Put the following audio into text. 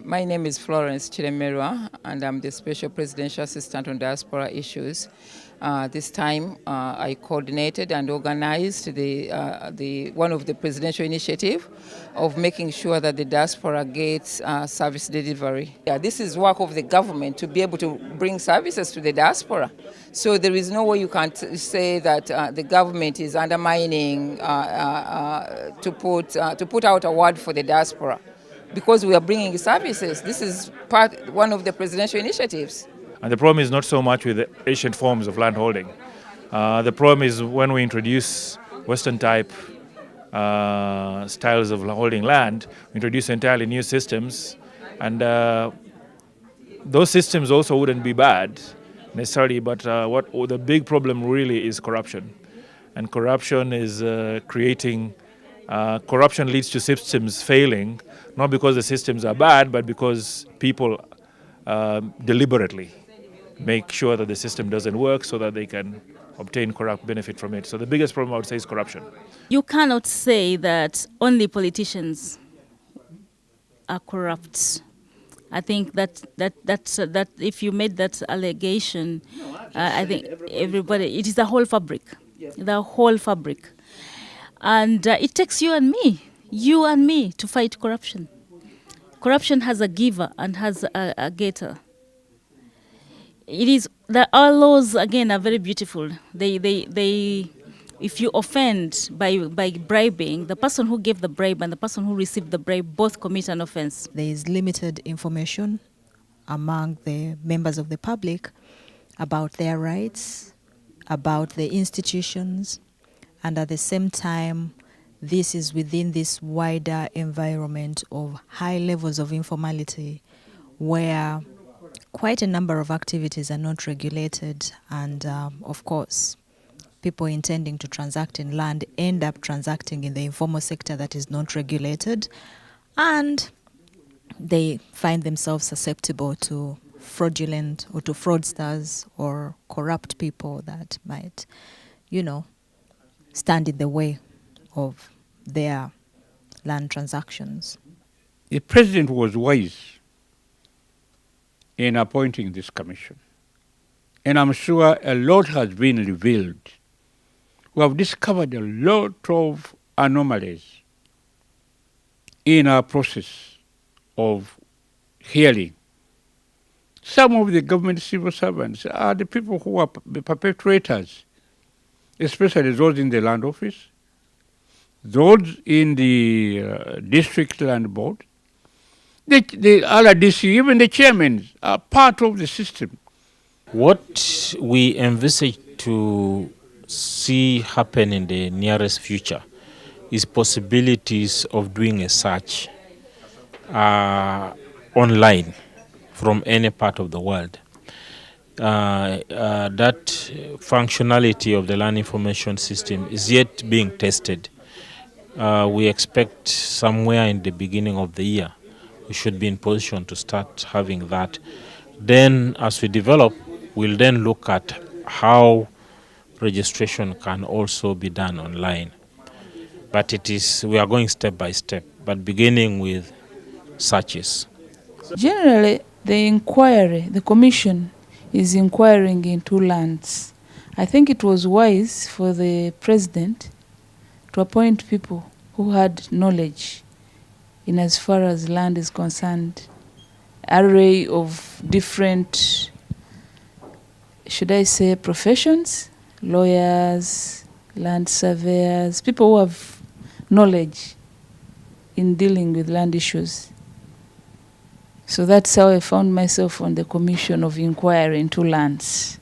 My name is Florence Kiremerwa, and I'm the Special Presidential Assistant on Diaspora Issues. This time, I coordinated and organized one of the presidential initiative of making sure that the diaspora gets service delivery. This is work of the government to be able to bring services to the diaspora. So there is no way you can say that the government is undermining to put out a word for the diaspora, because we are bringing services. This is one of the presidential initiatives. And the problem is not so much with the ancient forms of land holding. The problem is when we introduce Western type styles of holding land, we introduce entirely new systems, and those systems also wouldn't be bad necessarily, but what the big problem really is corruption. And corruption is corruption leads to systems failing, not because the systems are bad, but because people deliberately make sure that the system doesn't work so that they can obtain corrupt benefit from it. So the biggest problem I would say is corruption. You cannot say that only politicians are corrupt. I think that if you made that allegation, I think everybody, it is the whole fabric, the whole fabric. And it takes you and me to fight corruption. Corruption has a giver and has a getter. Our laws, again, are very beautiful. They if you offend by bribing, the person who gave the bribe and the person who received the bribe both commit an offense. There is limited information among the members of the public about their rights, about the institutions, and at the same time, this is within this wider environment of high levels of informality where quite a number of activities are not regulated, and of course, people intending to transact in land end up transacting in the informal sector that is not regulated, and they find themselves susceptible to fraudulent or to fraudsters or corrupt people that might, stand in the way of their land transactions. The president was wise in appointing this commission, and I'm sure a lot has been revealed. We have discovered a lot of anomalies in our process of hearing. Some of the government civil servants are the people who are the perpetrators, especially those in the land office, those in the district land board, the RDC, even the chairmen are part of the system. What we envisage to see happen in the nearest future is possibilities of doing a search online from any part of the world. That functionality of the land information system is yet being tested. We expect somewhere in the beginning of the year we should be in position to start having that. Then as we develop, we'll then look at how registration can also be done online. But we are going step by step, but beginning with searches. Generally, the commission is inquiring into lands. I think it was wise for the president to appoint people who had knowledge in as far as land is concerned, array of different, should I say, professions, lawyers, land surveyors, people who have knowledge in dealing with land issues. So that's how I found myself on the Commission of Inquiry into Lands.